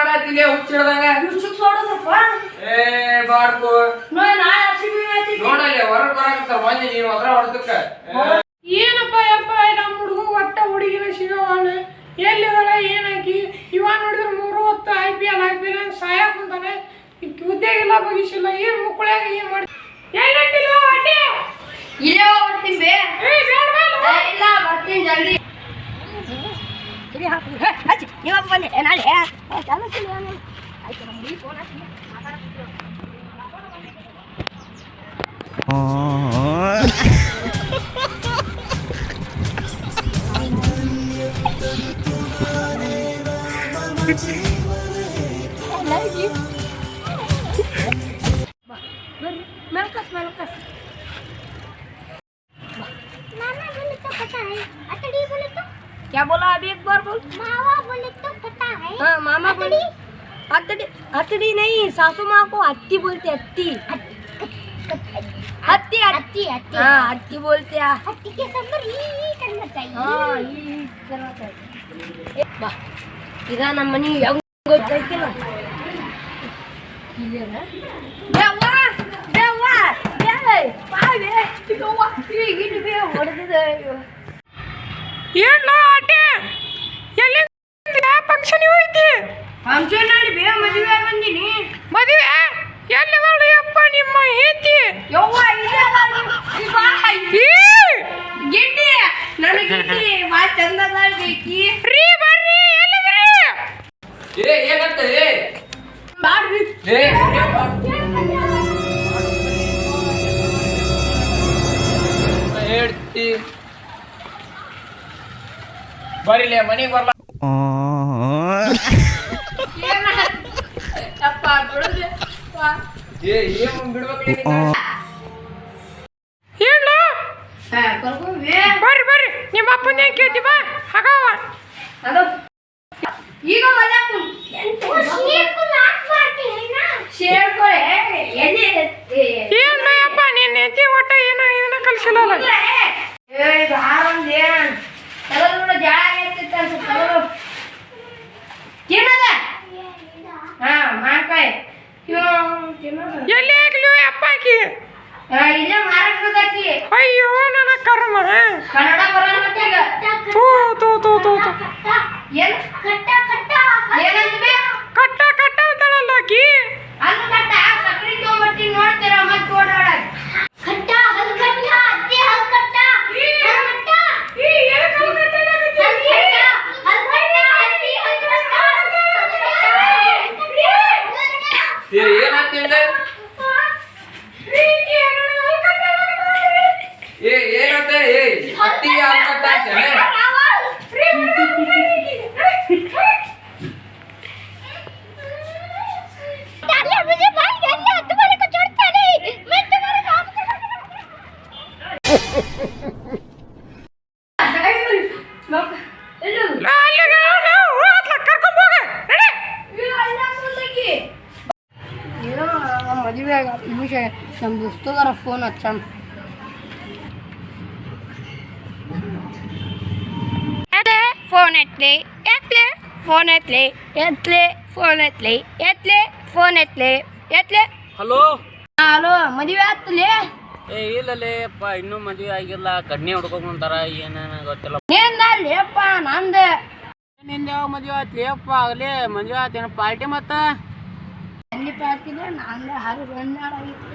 ಮಾಡತ್ತಿಲ್ಲ ಹುಚ್ಚಿಡ್ದಂಗ ಹುಚ್ಚುಕ್ ಸೋಡದಪ್ಪ ಏ ಬಾಡ್ಕೋ ನಾಳೆ RCB match ನೋಡಲ್ಲ ಹೊರಗೆ ಬರಾಕತ್ತಾರ ಮಂದಿ ನೀವು ಅದ್ರ ಹೊಡ್ದಕ್ಕ ಏನಪ್ಪ ಯಪ್ಪ ನಮ್ಮ ಹುಡುಗ ಒಟ್ಟ ಹುಡುಗಿನ ಸಿಗವಾಳ ಎಲ್ಲಿದಾಳ ಏನಾಕಿ ಇವ ನೋಡಿದ್ರೆ 3 ಹೊತ್ತು IPL ಅಂತ ಸಾಯಕ್ ಕುಂತಾನೆ ಉದ್ಯೋಗ ಇಲ್ಲ ಭವಿಷ್ಯ ಏನ್ ಮುಕ್ಕಳ್ಯಾಗ ಏನ್ ಮಾಡಿ ಏನಂತಿಲ್ಲ ಅಡ್ಡಿ ಇಲ್ಲೇ ಬರ್ತೀನಿ ಬೇ ಇಲ್ಲ ಬರ್ತೀನಿ ಜಲ್ದಿ ಹಚ್ಚಿ ನೀವು ಬಂದೆ ನಾಳೆ ಚಾಲೂ ಆಯ್ತು ನಮ್ಮ ಫೋನ್ ಹಚ್ಚಿ मेलकस मामा बोले तो पता है अतड़ी बोले तो क्या बोला अभी एक बार बोल मामा बोले तो पता है हाँ मामा बोले अतड़ी अतड़ी नहीं सासू माँ को अत्ती बोलते अत्ती अत्ती अत्ती अत्ती हाँ अत्ती बोलते हैं अत्ती के संबर ई करना चाहिए हाँ ये करना चाहिए वाह इधर ನಮ್ಮ ಮನಿ ಹೆಂಗ್ ಗೊತ್ತೈತಿಲ್ಲ ಇಲ್ಲೇನ ದೇವಾ ದೇವಾ ಏ ಬಾವೆ ಚಿಕ್ಕವ್ವ ಈಗಿನ ಬೇ ಹೊಡೆದಿದೆ ಏನ್ಲ ಅಡ್ಡಿ ಎಲ್ಲಿ ಫಂಕ್ಷನ್ ಹೋಯ್ತಿ ಫಂಕ್ಷನ್ ಅಲ್ಲಿ ಬೇ ಮದುವೆ ಬಂದಿನಿ ಮದುವೆ ಎಲ್ಲಿದಾಳು ಯಪ್ಪ ನಿಮ್ಮ ಹೆಂಡತಿ ಯವ್ವ ಇದೆ ಬಾ ಗಿಡ್ಡಿ ನನಗೆ ಗಿಡ್ಡಿ ಬಾ ಚಂದದ ಬೇಕಿ ರೀ ಬರ್ರಿ ಎಲ್ಲಿದ್ರಿ ಏ ಏನಂತ ಏ ಬಾಡ್ರಿ ಏ ಹೇಳ್ತಿ ಬರಿಲೆ ಮನೆಗೆ ಬರ್ಲ ಅಪ್ಪ ಬಿಡುದೆ ಏ ಏನು ಬಿಡ್ಬೇಕ್ರಿ ಹೇಳ ಕರ್ಕೊಂಡ್ವಿ ಬರ್ರಿ ಬರ್ರಿ ನಿಮ್ಮ ಅಪ್ಪನ ಹೆಂಗ್ ಕೇಳ್ತಿ ಬಾ ಹಾಗವ ಅದು ಈಗ ಒಳ್ಳೆ वो शेर को लात मारते हैं ना ಶೇರ್ ಕೊಳೆ ಎಲ್ಲಿ ಏನ್ಲ ಯಪ್ಪ ನಿನ್ನ ಹೆಂಡತಿ ಒಟ್ಟ ಏನೋ ಇದನ್ನ ಕಲ್ಸಿಲ್ಲಲ್ಲ ಏ ಬಾರಂದೆ ತಗಲು ಜಾಳ ಎತ್ತಿತ್ತ ತಗಲು ತಿನ್ನದ ಹಾ ಮಾಕಾಯಿ ಇವ ತಿನ್ನದ ಎಲ್ಲಿ ಆಗ್ಲಿ ಯಪ್ಪ ಆಕಿ ಇಲ್ಲೇ ಮಹಾರಾಷ್ಟ್ರದಾಕಿ ಅಯ್ಯೋ ನನ್ನ ಕರ್ಮ ಕನ್ನಡ ಬರಲ್ಲ ಮತ್ತೆ ಈಗ ತೂ ತೂ ತೂ ತೂ ತೂ ಏನು खट्टा खट्टा ಏನಂತ ಬೇ ಕಟ್ಟ ಕಟ್ಟ ಅಂತಾಳಲ್ಲ ಆಕಿ ಅಲ್ಲಿ ಕಟ್ಟ ಸಕ್ರಿ ತೊಗೊಂಬರ್ತೀನಿ ನೋಡ್ತೀರ ಮತ್ತೆ ಓಡಾಡಕ್ खट्टा हल खट्टा अत्ते हल खट्टा हल खट्टा हल खट्टा अत्ते हल खट्टा ಏ ಏನಾಗ್ತಿಂದ ಏ ಏನಂತ ಏ ಹತ್ತಿಗೆ ಹಾಲು ಕಟ್ಟ ಅಂತಾನೆ मुझे भाई कर लिया तुम्हारे को छोड़ता नहीं मैं तुम्हारे नाम ಮದುವೆ ನಿಮಿಷ ನಮ್ಮ ದೋಸ್ತಗಾರ ಫೋನ್ ಹಚ್ಚ ಫೋನ್ ಎತ್ಲಿ ಎತ್ಲೆ ಫೋನ್ ಎತ್ಲಿ ಎತ್ಲೆ ಫೋನ್ ಎತ್ಲಿ ಎತ್ಲೆ ಫೋನ್ ಎತ್ಲೆ ಎತ್ಲೆ ಹಲೋ ಹಲೋ ಮದುವೆ ಆತಲೇ ಏ ಇಲ್ಲಲೇ ಅಪ್ಪ ಇನ್ನೂ ಮದುವೆ ಆಗಿಲ್ಲ ಕಡ್ನಿ ಹೊಡ್ಕೊಂಬಂತಾರ ಏನೇನು ಗೊತ್ತಿಲ್ಲ ನಿಂದಲ್ಲಿಯಪ್ಪ ನಂದೆ ನಿಂದ ಯಾವ ಮದುವೆ ಆತ್ಲಿ ಅಪ್ಪ ಆಗಲೇ ಮದುವೆ ಆತೇನು ಪಾರ್ಟಿ ಮತ್ತು ಎಲ್ಲಿ ಪಾಕಿದ್ರೆ ನಂದೆ ಹರಿದು 12 ಆಗಿತ್ತು